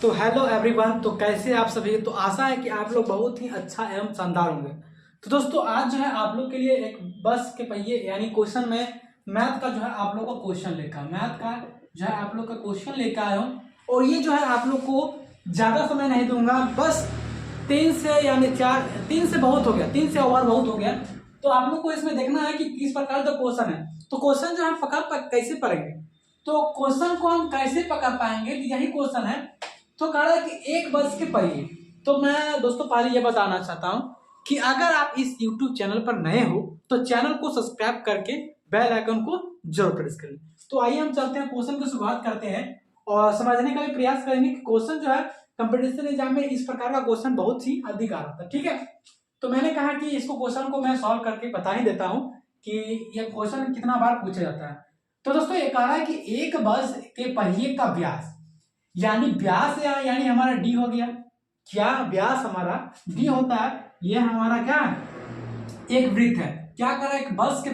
तो hello everyone. तो कैसे आप सभी। तो आशा है कि आप लोग बहुत ही अच्छा एवं शानदार होंगे। तो दोस्तों आज जो है आप लोग के लिए एक बस के पहिए यानी क्वेश्चन में मैथ का जो है आप लोग का क्वेश्चन लेकर मैथ का जो है आप लोग का क्वेश्चन लेकर आया हूँ। और ये जो है आप लोग को ज़्यादा समय नहीं दूंगा, बस 3 से यानी 3 से बहुत हो गया, 3 से ओवर बहुत हो गया। तो आप लोग को इसमें देखना है कि किस प्रकार का क्वेश्चन है। तो क्वेश्चन जो है कैसे पढ़ेंगे, तो क्वेश्चन को हम कैसे पकड़ पाएंगे, यही क्वेश्चन है। तो कह रहा है कि एक बस के पहिए। तो मैं दोस्तों पहले ये बताना चाहता हूँ कि अगर आप इस YouTube चैनल पर नए हो तो चैनल को सब्सक्राइब करके बेल आइकन को जरूर प्रेस करें। तो आइए हम चलते हैं, क्वेश्चन की शुरुआत करते हैं और समझने का भी प्रयास करेंगे कि क्वेश्चन जो है कंपटीशन एग्जाम में इस प्रकार का क्वेश्चन बहुत ही अधिक आ रहा था। ठीक है, तो मैंने कहा कि इसको क्वेश्चन को मैं सॉल्व करके बता ही देता हूँ कि यह क्वेश्चन कितना बार पूछा जाता है। तो दोस्तों ये कह रहा है कि एक बस के पहिए का व्यास यानी व्यास यानी हमारा डी हो गया। क्या व्यास हमारा डी होता है, ये हमारा क्या एक वृत्त है। क्या कर रहा है, एक बस का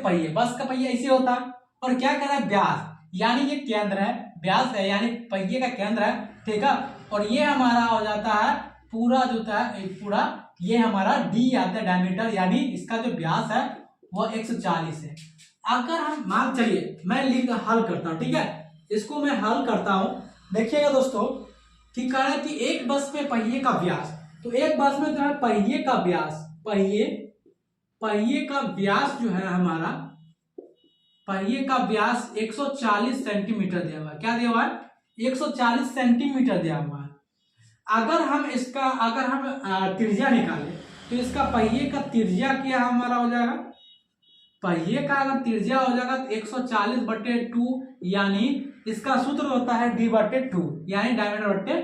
पहिया ऐसे होता है। और क्या कर रहा है, व्यास यानी ये केंद्र है, व्यास है यानी पहिए का केंद्र है। ठीक है, और ये हमारा हो जाता है पूरा जो था पूरा ये हमारा डी आता है डायमीटर, यानी इसका जो व्यास है वो 140 है। अगर हम मान चलिए मैं हल करता हूँ। ठीक है, इसको मैं हल करता हूँ। देखिएगा दोस्तों कि कह रहा है कि एक बस में पहिए का व्यास, तो एक बस में जो है पहिए का व्यास पहिए का व्यास जो है हमारा पहिए का व्यास 140 सेंटीमीटर दिया हुआ है। क्या दिया हुआ है, 140 सेंटीमीटर दिया हुआ है। अगर हम त्रिज्या निकालें तो इसका पहिए का त्रिज्या क्या हमारा हो जाएगा, पहिए का अगर त्रिज्या हो जाएगा तो 140/2 यानी इसका सूत्र होता है d/2 यानी डायमीटर बट्टे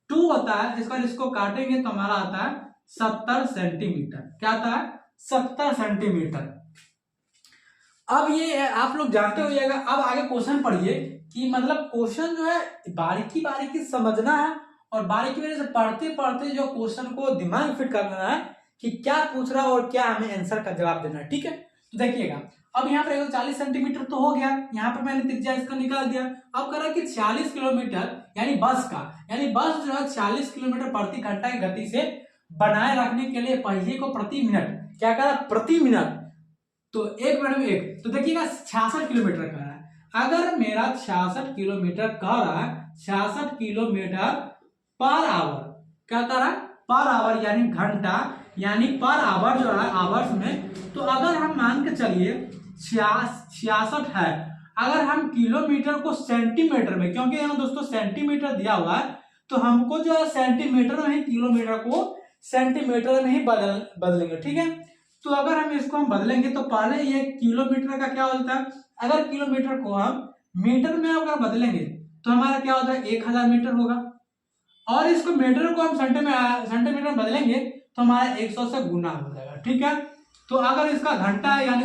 2 होता है। इसको काटेंगे तो हमारा आता है 70 सेंटीमीटर। क्या आता है, 70 सेंटीमीटर। अब ये आप लोग जानते हो जाएगा। अब आगे क्वेश्चन पढ़िए कि मतलब क्वेश्चन जो है बारीकी बारीकी समझना है और बारीकी वजह से पढ़ते पढ़ते जो क्वेश्चन को दिमाग फिट करना है कि क्या पूछ रहा है और क्या हमें आंसर का जवाब देना है। ठीक है, तो देखिएगा अब यहाँ पर 140 सेंटीमीटर तो हो गया, यहाँ पर मैंने त्रिज्या इसका निकाल दिया। अब कह रहा है कि 40 किलोमीटर यानी बस जो है 40 किलोमीटर प्रति घंटा की गति से बनाए रखने के लिए पहिए को प्रति मिनट क्या कर रहा है, प्रति मिनट तो 1 मिनट में 1, तो देखिएगा 66 किलोमीटर कर रहा है। अगर मेरा 66 किलोमीटर कर रहा है, 66 किलोमीटर पर आवर, क्या कर रहा है, पर आवर यानी घंटा यानी पर आवर जो है आवर्स में। तो अगर हम मान के चलिए 66 है, अगर हम किलोमीटर को सेंटीमीटर में, क्योंकि यहाँ दोस्तों सेंटीमीटर दिया हुआ है तो हमको जो है सेंटीमीटर में ही किलोमीटर को सेंटीमीटर में ही बदलेंगे। ठीक है, तो अगर हम इसको बदलेंगे तो पहले ये किलोमीटर का क्या होता है, अगर किलोमीटर को हम मीटर में अगर बदलेंगे तो हमारा क्या होता है 1000 मीटर होगा। और इसको मीटर को हम सेंटीमीटर में बदलेंगे तो हमारा 100 से गुना हो जाएगा। ठीक है, तो अगर इसका घंटा यानी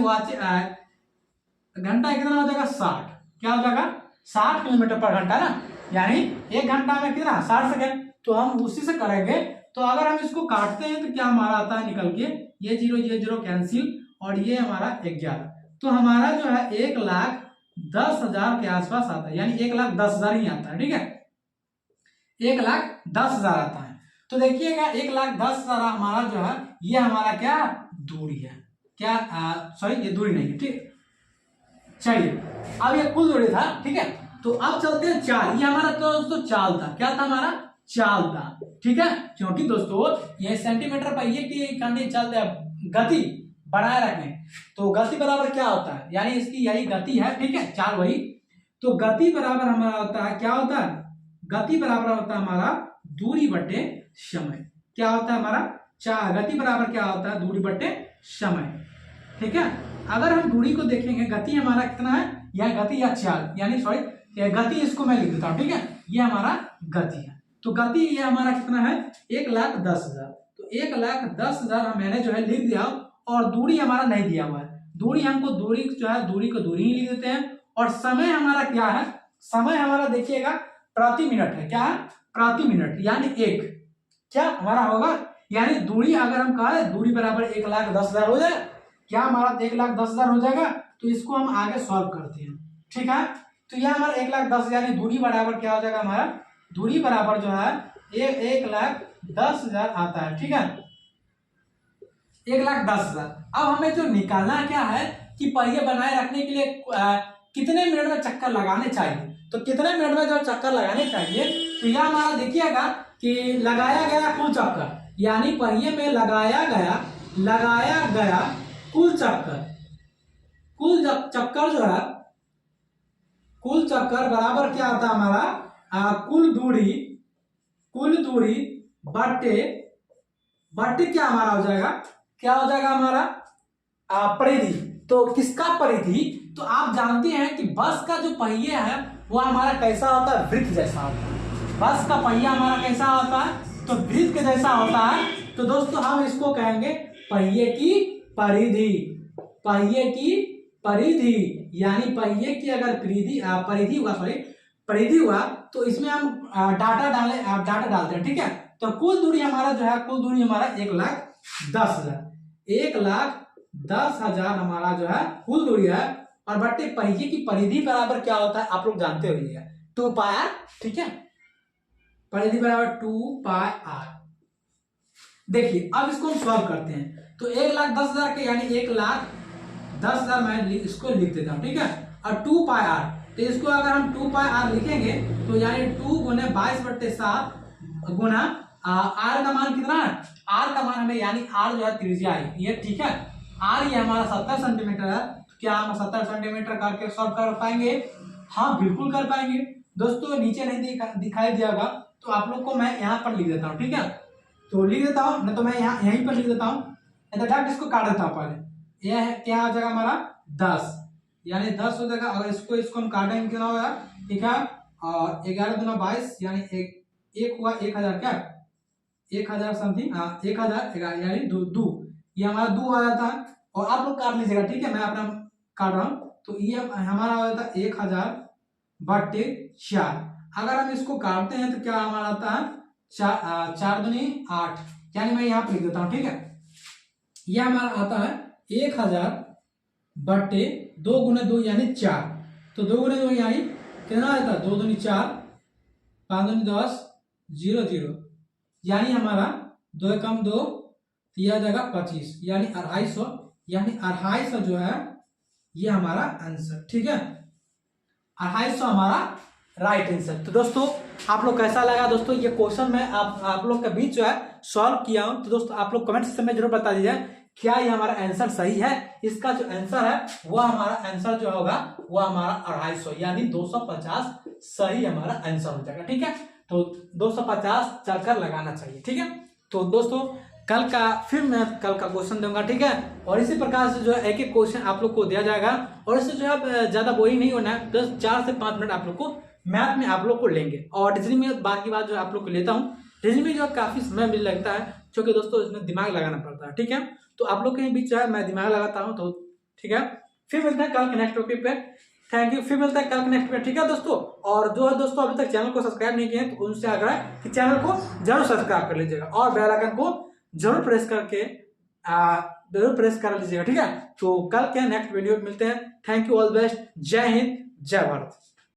घंटा कितना हो जाएगा 60, क्या हो जाएगा 60 किलोमीटर पर घंटा ना, यानी 1 घंटा में कितना 60 सेकेंड। तो हम उसी से करेंगे। तो अगर हम इसको काटते हैं तो क्या हमारा आता है निकल के, ये 0 कैंसिल और ये हमारा 11, तो हमारा जो है 1,10,000 के आसपास आता है, यानी 1,10,000 ही आता है। ठीक है, 1,10,000 आता है। तो देखिएगा 1,10,000 हमारा जो है ये हमारा क्या दूरी है, क्या सॉरी ये दूरी नहीं है। ठीक, चलिए अब ये कुल दूरी था। ठीक है, तो अब चलते हैं चाल। ये हमारा तो दोस्तों चाल था, क्या था हमारा चाल था। ठीक है, क्योंकि दोस्तों ये सेंटीमीटर पर ये की करनी चलते गति बनाए रखने, तो गति बराबर क्या होता है, यानी इसकी यही गति है। ठीक है, चाल वही, तो गति बराबर हमारा होता है, क्या होता है, गति बराबर होता है हमारा दूरी बटे समय। क्या होता है हमारा गति बराबर क्या होता है, दूरी बटे समय। ठीक है, अगर हम दूरी को देखेंगे, गति हमारा कितना है, यह गति या चाल यानी सॉरी गति, इसको मैं लिख देता हूं। ठीक है, ये हमारा गति है। तो गति ये हमारा कितना है 1,10,000, तो 1,10,000 मैंने जो है लिख दिया। और दूरी हमारा नहीं दिया हुआ है, दूरी हमको दूरी जो है दूरी को दूरी ही लिख देते हैं। और समय हमारा क्या है, समय हमारा देखिएगा प्रति मिनट है। क्या है, प्रति मिनट यानी 1 क्या हमारा होगा, यानी दूरी अगर हम कहा दूरी बराबर 1,10,000 हो जाए, क्या हमारा 1,10,000 हो जाएगा। तो इसको हम आगे सॉल्व करते हैं। ठीक है, तो यह हमारा 1,10,000 यानी दूरी बराबर क्या हो जाएगा, हमारा दूरी बराबर जो है 1,10,000 आता है, ठीक है, 1,10,000। अब हमें जो निकालना क्या है कि पहिए बनाए रखने के लिए कितने मिनट में चक्कर लगाने चाहिए। तो कितने मिनट में जो चक्कर लगाने चाहिए, तो यह हमारा देखिएगा कि लगाया गया कुल चक्कर, यानी पहिए में लगाया गया कुल चक्कर, कुल चक्कर जो है, कुल चक्कर बराबर क्या होता है हमारा कुल दूरी बट्टे क्या हमारा हो जाएगा, क्या हो जाएगा हमारा परिधि। तो किसका परिधि, तो आप जानते हैं कि बस का जो पहिया है वो हमारा कैसा होता है, वृत्त जैसा होता है। बस का पहिया हमारा कैसा होता है, तो वृत्त के जैसा होता है। तो दोस्तों हम इसको कहेंगे पहिए की परिधि, पहिए की परिधि, यानी पहिए की अगर परिधि हुआ तो इसमें हम डाटा डालते हैं, ठीक है। तो कुल दूरी हमारा जो है, कुल दूरी हमारा 1,10,000, 1,10,000 हमारा जो है कुल दूरी है। और बट्टे पहिए की परिधि बराबर क्या होता है आप लोग जानते होइएगा, 2πr, ठीक है, परिधि बराबर 2πr। देखिए अब इसको हम सॉल्व करते हैं। तो 1,10,000 के यानी 1,10,000 मैं इसको लिख देता हूँ, ठीक है, और 2πr, तो इसको अगर हम 2πr लिखेंगे तो यानी 2 गुने 22/7 गुना r का मान कितना है, r का मान हमें यानी r जो है त्रिज्या है ये, ठीक है, r ये हमारा 70 सेंटीमीटर है। तो क्या हम 70 सेंटीमीटर करके सॉल्व कर पाएंगे, हाँ बिल्कुल कर पाएंगे। दोस्तों नीचे नहीं दिखाई दियागा तो आप लोग को मैं यहाँ पर लिख देता हूँ, ठीक है, तो लिख देता हूँ, नहीं तो मैं यहीं पर लिख देता हूँ, डायरेक्ट इसको काट देता हूँ पहले। यह है क्या आ जाएगा हमारा 10, यानी 10 हो जाएगा। अगर इसको हम काटेंगे कितना होगा, ठीक है, और 11 दूना 22 यानी एक हुआ 1,000, क्या 1,000 समथिंग, 1,000 यानी दो, ये हमारा 2 आ जाता है। और आप लोग काट लीजिएगा, ठीक है, मैं अपना काट रहा हूँ। तो ये हमारा हो जाता है 1,000/4। अगर हम इसको काटते हैं तो क्या हमारा आता है 4 दूनी 8, यानी मैं यहाँ पर लिख देता हूँ, ठीक है, यह हमारा आता है 1,000/2 गुने 2 यानी 4। तो 2 गुने 2 यानी कितना आता है, 2 दूनी 4, 5 दूनी 10, 0 0, यानी हमारा 2 एकम 2, यह आ जाएगा 25, यानी 250, यानी 250 जो है ये हमारा आंसर, ठीक है, 250 हमारा राइट आंसर। तो दोस्तों आप लोग कैसा लगा दोस्तों ये क्वेश्चन मैं आप लोग के बीच जो है सॉल्व किया हूं। तो दोस्तों आप लोग कमेंट सेक्शन में जरूर बता दीजिए क्या ये हमारा आंसर सही है। इसका जो आंसर है वो हमारा आंसर जो होगा वो हमारा 250 यानी 250 सही हमारा आंसर हो जाएगा, ठीक है। तो 250 चक्कर लगाना चाहिए, ठीक है। तो दोस्तों कल का फिर मैं कल का क्वेश्चन दूंगा, ठीक है, और इसी प्रकार से जो है एक एक क्वेश्चन आप लोग को दिया जाएगा। और इससे जो है ज्यादा बोरिंग नहीं होना है, 4 से 5 मिनट आप लोग को मैथ में आप लोग को लेंगे। और रीजनिंग में बाकी बात जो आप लोग को लेता हूँ, रीजनिंग में जो है काफी समय मिल लगता है क्योंकि दोस्तों इसमें दिमाग लगाना पड़ता है, ठीक है। तो आप लोग के बीच जो है मैं दिमाग लगाता हूँ, तो ठीक है। फिर मिलते हैं कल के नेक्स्ट टॉपिक पे, थैंक यू। फिर मिलता है कल के नेक्स्ट पे, ठीक है दोस्तों। और जो है दोस्तों अभी तक चैनल को सब्सक्राइब नहीं किए तो उनसे आग्रह है कि चैनल को जरूर सब्सक्राइब कर लीजिएगा और बेल आइकन को जरूर प्रेस कर लीजिएगा, ठीक है। तो कल के नेक्स्ट वीडियो में मिलते हैं। थैंक यू, ऑल बेस्ट, जय हिंद, जय भारत।